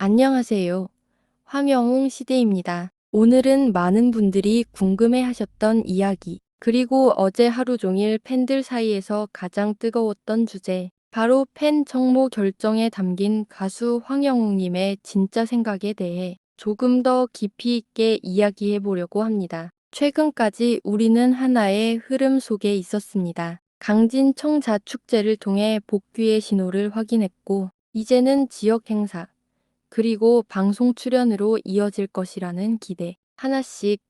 안녕하세요. 황영웅 시대입니다. 오늘은 많은 분들이 궁금해하셨던 이야기, 그리고 어제 하루 종일 팬들 사이에서 가장 뜨거웠던 주제, 바로 팬 정모 결정에 담긴 가수 황영웅님의 진짜 생각에 대해 조금 더 깊이 있게 이야기해 보려고 합니다. 최근까지 우리는 하나의 흐름 속에 있었습니다. 강진 청자 축제를 통해 복귀의 신호를 확인했고, 이제는 지역 행사, 그리고 방송 출연으로 이어질 것이라는 기대. 하나씩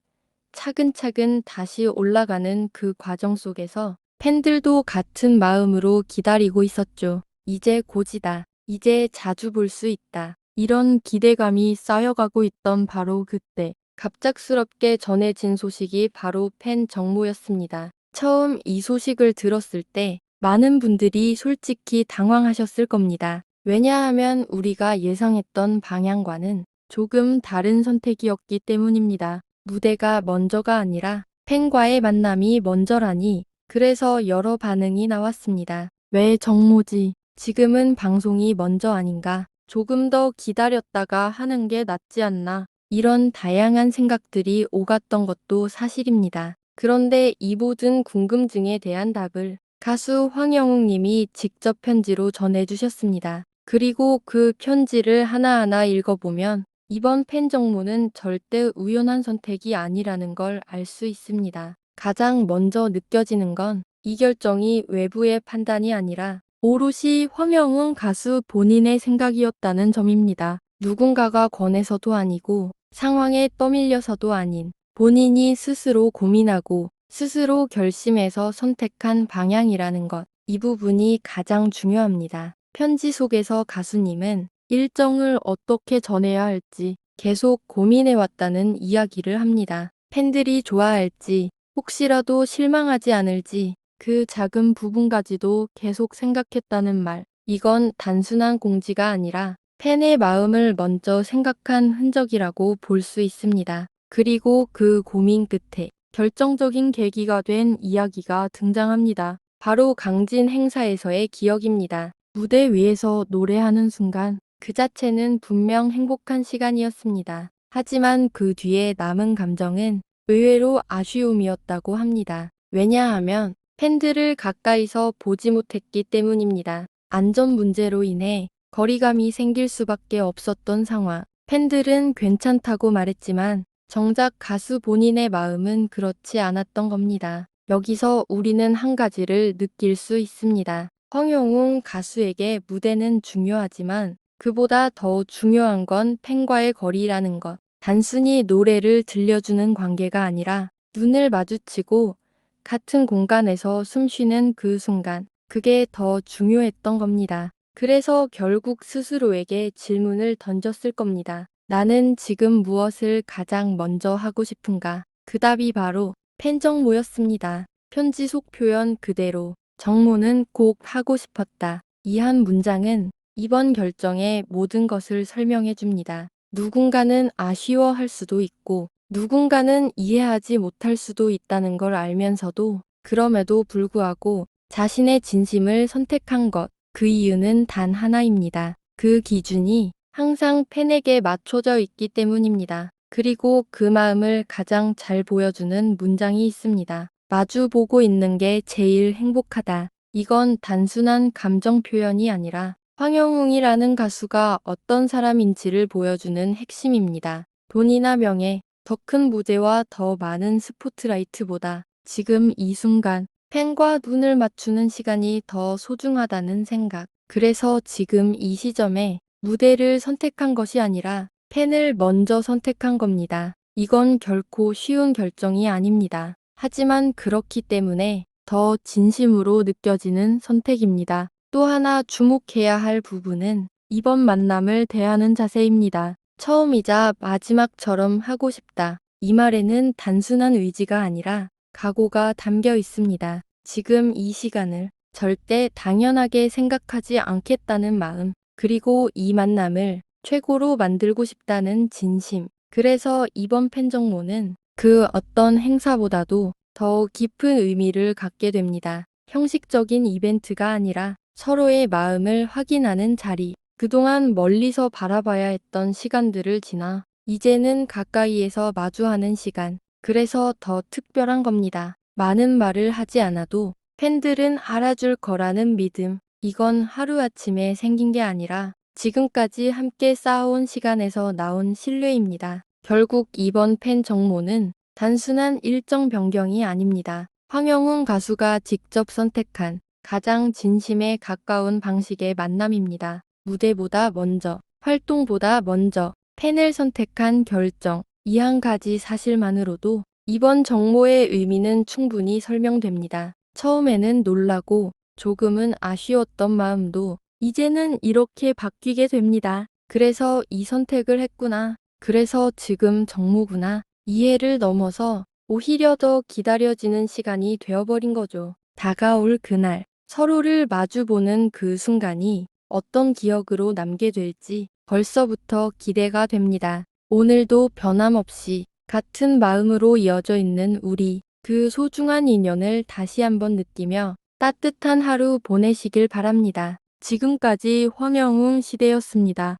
차근차근 다시 올라가는 그 과정 속에서 팬들도 같은 마음으로 기다리고 있었죠. 이제 고지다. 이제 자주 볼 수 있다. 이런 기대감이 쌓여가고 있던 바로 그때, 갑작스럽게 전해진 소식이 바로 팬 정모였습니다. 처음 이 소식을 들었을 때 많은 분들이 솔직히 당황하셨을 겁니다. 왜냐하면 우리가 예상했던 방향과는 조금 다른 선택이었기 때문입니다. 무대가 먼저가 아니라 팬과의 만남이 먼저라니. 그래서 여러 반응이 나왔습니다. 왜 정모지? 지금은 방송이 먼저 아닌가? 조금 더 기다렸다가 하는 게 낫지 않나? 이런 다양한 생각들이 오갔던 것도 사실입니다. 그런데 이 모든 궁금증에 대한 답을 가수 황영웅 님이 직접 편지로 전해주셨습니다. 그리고 그 편지를 하나하나 읽어보면 이번 팬 정모는 절대 우연한 선택이 아니라는 걸 알 수 있습니다. 가장 먼저 느껴지는 건 이 결정이 외부의 판단이 아니라 오롯이 황영웅 가수 본인의 생각이었다는 점입니다. 누군가가 권해서도 아니고 상황에 떠밀려서도 아닌, 본인이 스스로 고민하고 스스로 결심해서 선택한 방향이라는 것. 이 부분이 가장 중요합니다. 편지 속에서 가수님은 일정을 어떻게 전해야 할지 계속 고민해왔다는 이야기를 합니다. 팬들이 좋아할지, 혹시라도 실망하지 않을지 그 작은 부분까지도 계속 생각했다는 말. 이건 단순한 공지가 아니라 팬의 마음을 먼저 생각한 흔적이라고 볼 수 있습니다. 그리고 그 고민 끝에 결정적인 계기가 된 이야기가 등장합니다. 바로 강진 행사에서의 기억입니다. 무대 위에서 노래하는 순간 그 자체는 분명 행복한 시간이었습니다. 하지만 그 뒤에 남은 감정은 의외로 아쉬움이었다고 합니다. 왜냐하면 팬들을 가까이서 보지 못했기 때문입니다. 안전 문제로 인해 거리감이 생길 수밖에 없었던 상황. 팬들은 괜찮다고 말했지만 정작 가수 본인의 마음은 그렇지 않았던 겁니다. 여기서 우리는 한 가지를 느낄 수 있습니다. 황영웅 가수에게 무대는 중요하지만 그보다 더 중요한 건 팬과의 거리라는 것. 단순히 노래를 들려주는 관계가 아니라 눈을 마주치고 같은 공간에서 숨 쉬는 그 순간. 그게 더 중요했던 겁니다. 그래서 결국 스스로에게 질문을 던졌을 겁니다. 나는 지금 무엇을 가장 먼저 하고 싶은가? 그 답이 바로 팬정모였습니다. 편지 속 표현 그대로 정모는 꼭 하고 싶었다. 이 한 문장은 이번 결정의 모든 것을 설명해 줍니다. 누군가는 아쉬워할 수도 있고 누군가는 이해하지 못할 수도 있다는 걸 알면서도 그럼에도 불구하고 자신의 진심을 선택한 것, 그 이유는 단 하나입니다. 그 기준이 항상 팬에게 맞춰져 있기 때문입니다. 그리고 그 마음을 가장 잘 보여주는 문장이 있습니다. 마주 보고 있는 게 제일 행복하다. 이건 단순한 감정 표현이 아니라 황영웅이라는 가수가 어떤 사람인지를 보여주는 핵심입니다. 돈이나 명예, 더 큰 무대와 더 많은 스포트라이트보다 지금 이 순간 팬과 눈을 맞추는 시간이 더 소중하다는 생각. 그래서 지금 이 시점에 무대를 선택한 것이 아니라 팬을 먼저 선택한 겁니다. 이건 결코 쉬운 결정이 아닙니다. 하지만 그렇기 때문에 더 진심으로 느껴지는 선택입니다. 또 하나 주목해야 할 부분은 이번 만남을 대하는 자세입니다. 처음이자 마지막처럼 하고 싶다. 이 말에는 단순한 의지가 아니라 각오가 담겨 있습니다. 지금 이 시간을 절대 당연하게 생각하지 않겠다는 마음, 그리고 이 만남을 최고로 만들고 싶다는 진심. 그래서 이번 팬정모는 그 어떤 행사보다도 더 깊은 의미를 갖게 됩니다. 형식적인 이벤트가 아니라 서로의 마음을 확인하는 자리. 그동안 멀리서 바라봐야 했던 시간들을 지나 이제는 가까이에서 마주하는 시간. 그래서 더 특별한 겁니다. 많은 말을 하지 않아도 팬들은 알아줄 거라는 믿음. 이건 하루아침에 생긴 게 아니라 지금까지 함께 쌓아온 시간에서 나온 신뢰입니다. 결국 이번 팬 정모는 단순한 일정 변경이 아닙니다. 황영웅 가수가 직접 선택한 가장 진심에 가까운 방식의 만남입니다. 무대보다 먼저, 활동보다 먼저 팬을 선택한 결정. 이 한 가지 사실만으로도 이번 정모의 의미는 충분히 설명됩니다. 처음에는 놀라고 조금은 아쉬웠던 마음도 이제는 이렇게 바뀌게 됩니다. 그래서 이 선택을 했구나. 그래서 지금 정모구나. 이해를 넘어서 오히려 더 기다려지는 시간이 되어버린 거죠. 다가올 그날, 서로를 마주보는 그 순간이 어떤 기억으로 남게 될지 벌써부터 기대가 됩니다. 오늘도 변함없이 같은 마음으로 이어져 있는 우리, 그 소중한 인연을 다시 한번 느끼며 따뜻한 하루 보내시길 바랍니다. 지금까지 황영웅 시대였습니다.